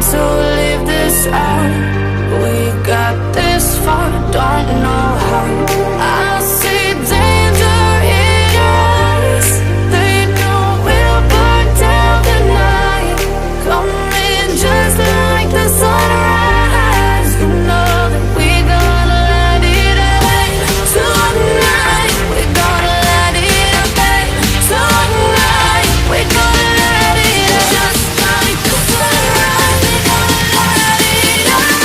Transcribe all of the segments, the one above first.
to leave this out. We got this far, don't know how. I see danger in your eyes. They know we'll burn down the night. Coming just like the sunrise. You know that we gonna let it out. Tonight, we gonna let it out. Tonight, we gonna let it out. Just like the sunrise, we gonna let it out.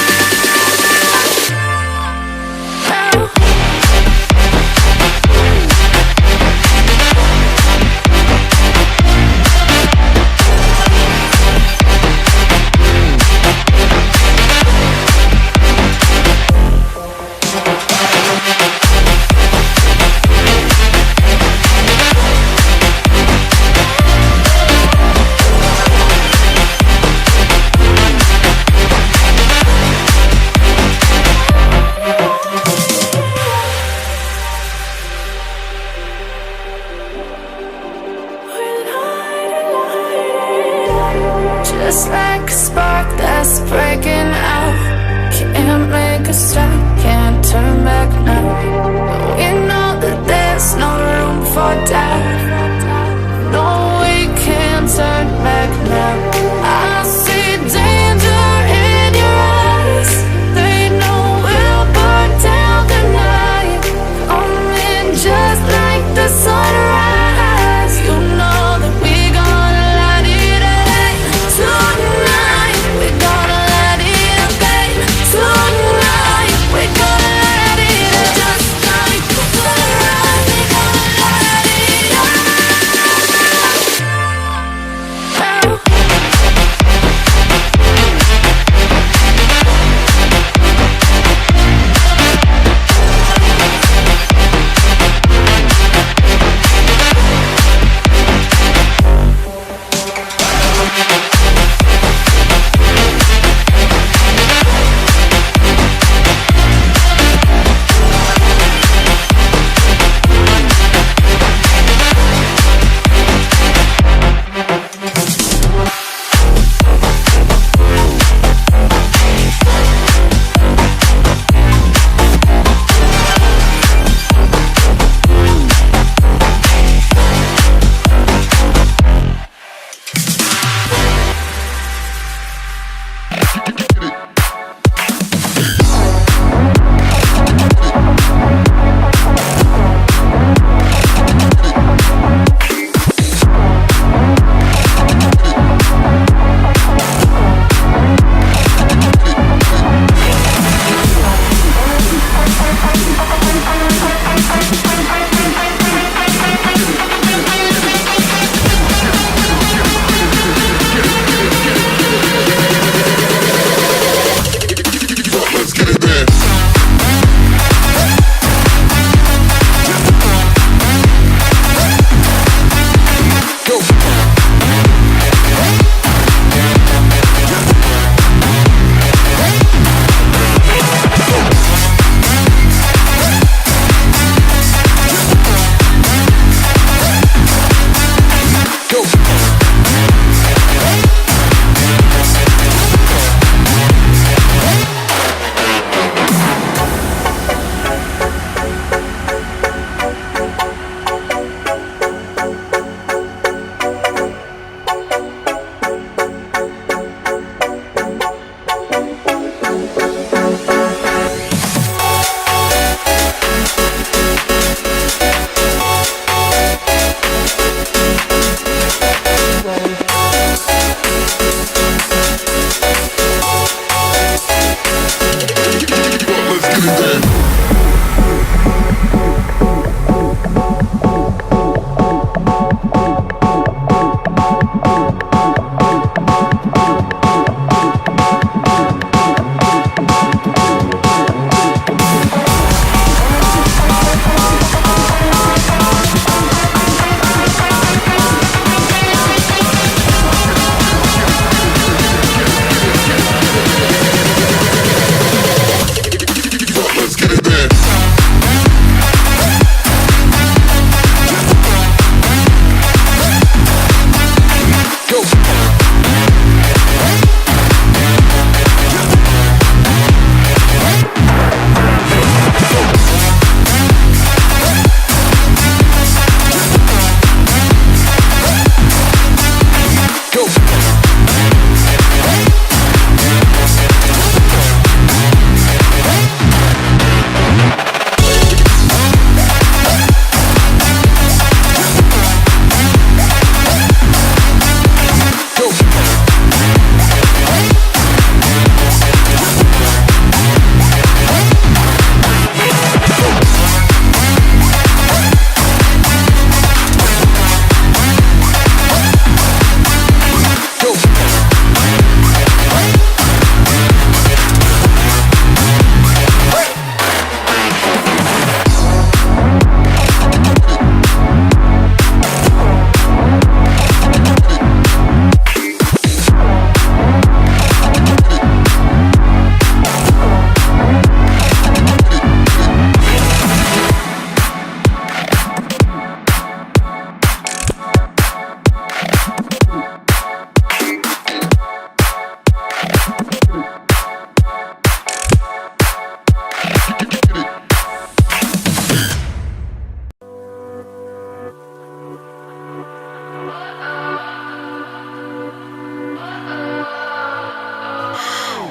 Just like a spark that's breaking out. Can't make a stop, can't turn back now. We know that there's no room for doubt. No, we can't turn back now. I see danger in your eyes. They know we'll burn down the night. Coming just like the sunrise. You know that we gonna let it out. Tonight, we gonna let it out. Tonight, we gonna let it out. Just like the sunrise, we gonna let it out. Let's get it.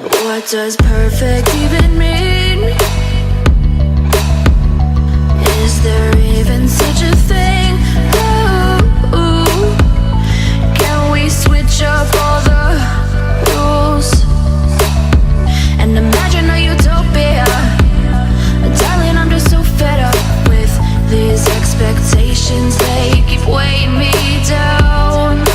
What does perfect even mean? Is there even such a thing? Ooh, can we switch up all the rules and imagine a utopia? Darling, I'm just so fed up with these expectations. They keep weighing me down.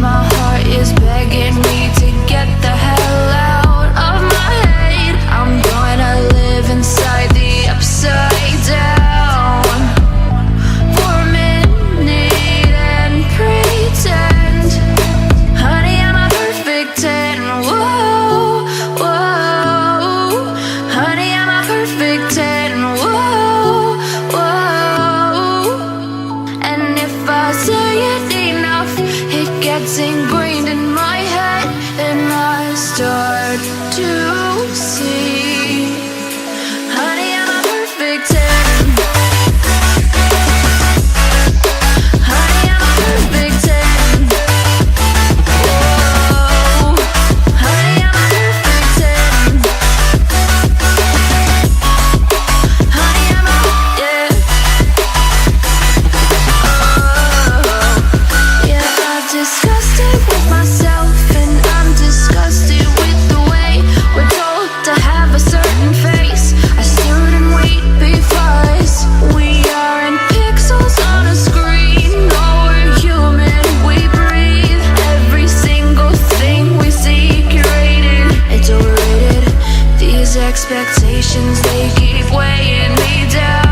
My heart is begging me to get the hell out of my head. I'm gonna live inside the upside down for a minute and pretend, honey, I'm a perfect 10. Whoa, whoa, honey, I'm a perfect 10. Whoa, whoa, and if I say it enough, it gets ingrained in my head, and I start to see, honey, I'm a perfect 10. Honey, I'm a perfect 10. Whoa, honey, I'm a perfect 10. Honey, I'm a, yeah. Oh, yeah, I've discussed it with myself, and I'm disgusted with the way we're told to have a certain face, a certain weight, because we aren't pixels on a screen. No, we're human, we breathe. Every single thing we see curated, it's overrated. These expectations, they keep weighing me down.